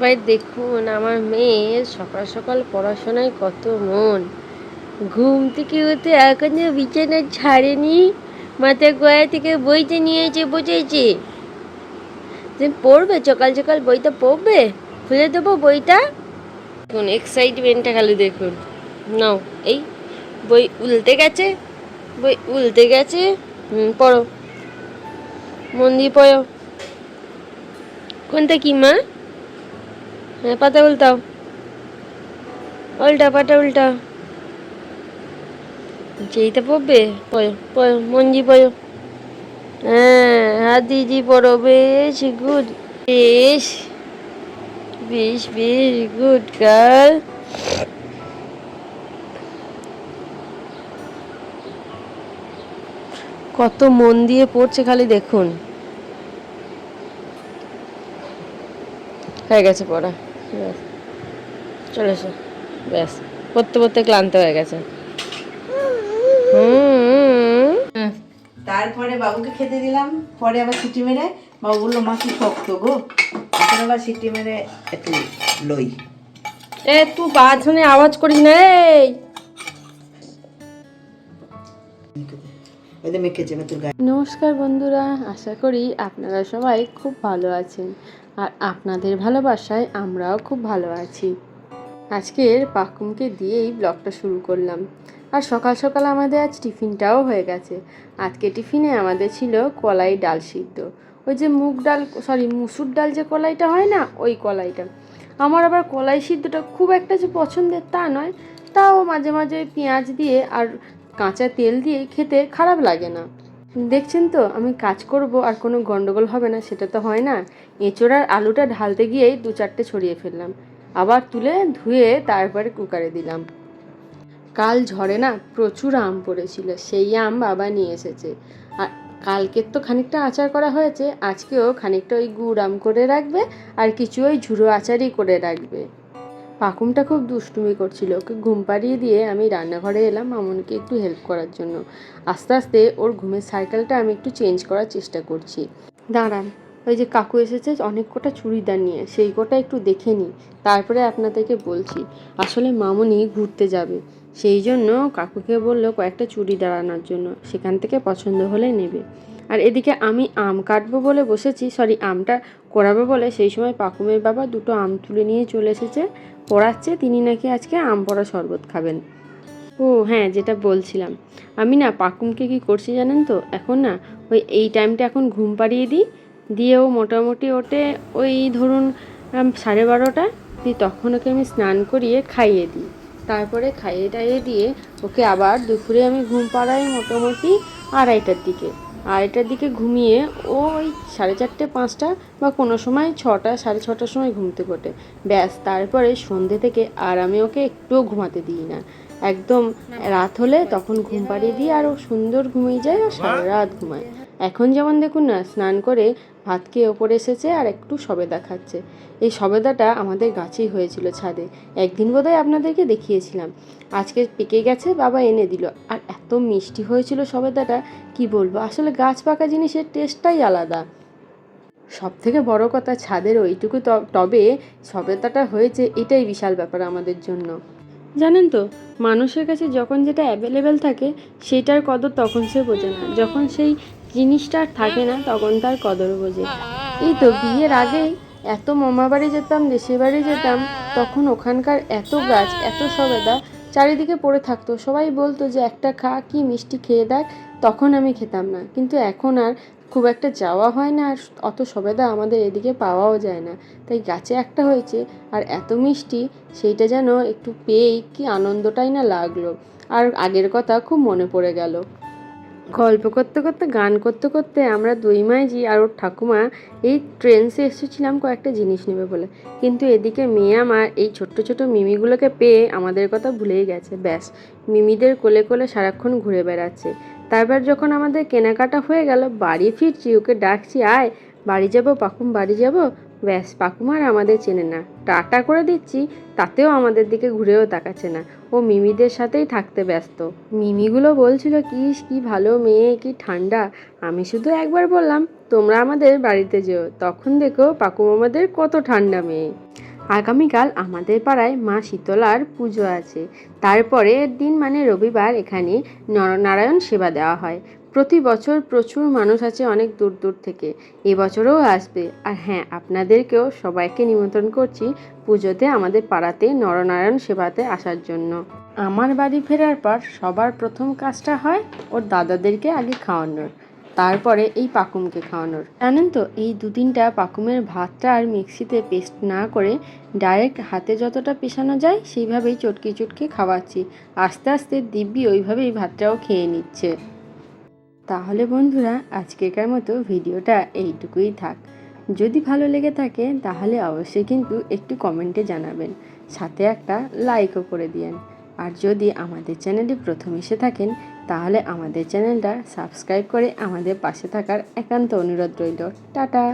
এবার দেখুন আমার মেয়ের সকাল সকাল পড়াশোনায় কত মন। ঘুম থেকে উঠে এখনো বিছানা ছাড়েনি, মাথা গোয়া থেকে বইটা নিয়েছে, বসেছে যে পড়বে, সকাল সকাল বইটা পড়বে। খুলে দেবো বইটা। দেখুন এক্সাইটমেন্টটা খালি দেখুন। নাও, এই বই উল্টে গেছে, বই উল্টে গেছে। পড়ো, মন দিয়ে পড়ো। কোনটা কি মা? হ্যাঁ, পাতা উল্টাও, উল্টা পাতা উল্টা। যেইটা পড়বে পড়ো, পড়ো, মন দিয়ে পড়ো। হ্যাঁ, হাত দিয়ে পড়ো। বেশ গুড, বেশ বেশ বেশ গুড গার্ল। কত মন দিয়ে পড়ছে খালি দেখুন। হয়ে গেছে পড়া, ব্যাস চলে এসো। ব্যাস পড়তে পড়তে ক্লান্ত হয়ে গেছে। তারপরে বাবুকে খেতে দিলাম, পরে আবার সিটি মেরে বাবু বললো মা কি শক্ত গো, এখন আবার সিটি মেরে একটু লই। তুই বাথরুমে আওয়াজ করিস না। নমস্কার বন্ধুরা, আশা করি আপনারা সবাই খুব ভালো আছেন, আর আপনাদের ভালোবাসায় আমরাও খুব ভালো আছি। আজকের পাকুমকে দিয়েই ব্লগটা শুরু করলাম। আর সকাল সকাল আমাদের আজ টিফিনটাও হয়ে গেছে। আজকে টিফিনে আমাদের ছিল কলাই ডাল সিদ্ধ। ওই যে মুসুর ডাল যে কলাইটা হয় না, ওই কলাইটা। আমার আবার কলাই সিদ্ধটা খুব একটা যে পছন্দের তা নয়, তাও মাঝে মাঝে পেঁয়াজ দিয়ে আর কাঁচা তেল দিয়ে খেতে খারাপ লাগে না। দেখছেন তো আমি কাজ করব আর কোনো গন্ডগোল হবে না, সেটা তো হয় না। এঁচোড় আর আলুটা ঢালতে গিয়েই 2-4টে ছড়িয়ে ফেললাম, আবার তুলে ধুয়ে তারপরে কুকারে দিলাম। কাল ঝড়ে না প্রচুর আম পড়েছিল, সেই আম বাবা নিয়ে এসেছে। আর কালকের তো খানিকটা আচার করা হয়েছে, আজকেও খানিকটা ওই গুড় আম করে রাখবে, আর কিছু ওই ঝুড়ো আচারই করে রাখবে। পাকুমটা খুব দুষ্টুমি করছিল, ওকে ঘুম পাড়িয়ে দিয়ে আমি রান্নাঘরে এলাম মামুনিকে একটু হেল্প করার জন্য। আস্তে আস্তে ওর ঘুমের সাইকেলটা আমি একটু চেঞ্জ করার চেষ্টা করছি। দাঁড়ান, ওই যে কাকু এসেছে অনেক কটা চুড়িদার নিয়ে, সেই কটা একটু দেখে নিই, তারপরে আপনাদেরকে বলছি। আসলে মামুনি ঘুরতে যাবে, সেই জন্য কাকুকে বললো কয়েকটা চুড়িদার আনার জন্য, সেখান থেকে পছন্দ হলে নেবে। আর এদিকে আমি আম কাটবো বলে বসেছি, আমটা কোড়াবো বলে সেই সময় পাকুমের বাবা 2টো আম তুলে নিয়ে চলে এসেছে। পড়াচ্ছে, তিনি নাকি আজকে আম পড়া শরবত খাবেন। ও হ্যাঁ, যেটা বলছিলাম, আমি না পাকুমকে কী করছি জানেন তো, এখন না ওই এই টাইমটা এখন ঘুম পাড়িয়ে দিই, দিয়েও মোটামুটি ওঠে ওই ধরুন 12:30, দিয়ে তখন ওকে আমি স্নান করিয়ে খাইয়ে দিই। তারপরে খাইয়ে টাইয়ে দিয়ে ওকে আবার দুপুরে আমি ঘুম পাড়াই মোটামুটি 2:30 দিকে ঘুমিয়ে ও ওই 4:30-5টা বা কোনো সময় 6টা 6:30টার সময় ঘুম থেকে ওঠে। ব্যাস তারপরে সন্ধ্যে থেকে আর আমি ওকে একটুও ঘুমাতে দিই না। একদম রাত হলে তখন ঘুম পাড়িয়ে দিই, আর ও সুন্দর ঘুমিয়ে যায় আর সারা রাত ঘুমায়। এখন যেমন দেখুন না, স্নান করে ভাত খেয়ে ওপরে এসেছে আর একটু সবেদা খাচ্ছে। এই সবেদাটা আমাদের গাছেই হয়েছিল ছাদে, একদিন বোধহয় আপনাদেরকে দেখিয়েছিলাম। আজকে পেকে গেছে, বাবা এনে দিল, আর এত মিষ্টি হয়েছিল সবেদাটা, কি বলবো। আসলে গাছ পাকা জিনিসের টেস্টটাই আলাদা। সব থেকে বড় কথা, ছাদের ওইটুকু টবে সবেদাটা হয়েছে, এটাই বিশাল ব্যাপার আমাদের জন্য। জানেন তো, মানুষের কাছে যখন যেটা অ্যাভেলেবেল থাকে সেটার কদর তখন সে বোঝে না, যখন সেই জিনিসটা আর থাকে না তখন তার কদর বোঝে। এই তো বিয়ের আগেই এত মামা বাড়ি যেতাম, দেশের বাড়ি যেতাম, তখন ওখানকার এত গাছ, এত সবেদা চারিদিকে পড়ে থাকতো, সবাই বলতো যে একটা খা, কি মিষ্টি, খেয়ে দেখ। তখন আমি খেতাম না, কিন্তু এখন আর খুব একটা যাওয়া হয় না, আর অত সবেদা আমাদের এদিকে পাওয়াও যায় না। তাই গাছে একটা হয়েছে আর এত মিষ্টি, সেইটা যেন একটু পেয়েই কি আনন্দটাই না লাগলো, আর আগের কথা খুব মনে পড়ে গেল। গল্প করতে করতে, গান করতে করতে আমরা দুই মাইজি আর ওর ঠাকুমা এই ট্রেন্সে এসেছিলাম কয়েকটা জিনিস নেবে বলে, কিন্তু এদিকে মেয়ে আমার এই ছোট্ট ছোট মিমিগুলোকে পেয়ে আমাদের কথা ভুলেই গেছে। ব্যাস মিমিদের কোলে কোলে সারাক্ষণ ঘুরে বেড়াচ্ছে। তারপর যখন আমাদের কেনাকাটা হয়ে গেল, বাড়ি ফিরছি, ওকে ডাকছি আয় বাড়ি যাব পাকুম, বাড়ি যাব। ব্যাস পাকুম আর আমাদের চেনে না, টাটা করে দিচ্ছি, তাতেও আমাদের দিকে ঘুরেও তাকাচ্ছে না, ও মিমিদের সাথেই থাকতে ব্যস্ত। মিমিগুলো বলছিল কি ভালো মেয়ে, কি ঠান্ডা। আমি শুধু একবার বললাম তোমরা আমাদের বাড়িতে যেও, তখন দেখো পাকুম আমাদের কত ঠান্ডা মেয়ে। আগামীকাল আমাদের পাড়ায় মা শীতলার পুজো আছে। তারপরের দিন মানে রবিবার এখানে নরনারায়ণ সেবা দেওয়া হয়। প্রতি বছর প্রচুর মানুষ আছে অনেক দূর দূর থেকে, এবছরও আসবে। আর হ্যাঁ, আপনাদেরকেও সবাইকে নিমন্ত্রণ করছি পুজোতে আমাদের পাড়াতে নরনারায়ণ সেবাতে আসার জন্য। আমার বাড়ি ফেরার পর সবার প্রথম কাজটা হয় ওর দাদাদেরকে আগে খাওয়ানোর, তারপরে এই পাকুমকে খাওয়ানোর। জানেন তো, এই 2-3টা পাকুমের ভাতটা আর মিক্সিতে পেস্ট না করে ডাইরেক্ট হাতে যতটা পেশানো যায় সেইভাবেই চটকে চটকে খাওয়াচ্ছি। আস্তে আস্তে দিব্যি ওইভাবেই ভাতটাও খেয়ে নিচ্ছে। তাহলে বন্ধুরা, আজকেরকার মতো ভিডিওটা এইটুকুই থাক। যদি ভালো লেগে থাকে তাহলে অবশ্যই কিন্তু একটু কমেন্টে জানাবেন, সাথে একটা লাইকও করে দিয়েন। আর যদি আমাদের চ্যানেলে প্রথম এসে থাকেন তাহলে আমাদের চ্যানেলটা সাবস্ক্রাইব করে আমাদের পাশে থাকার একান্ত অনুরোধ রইল। টাটা।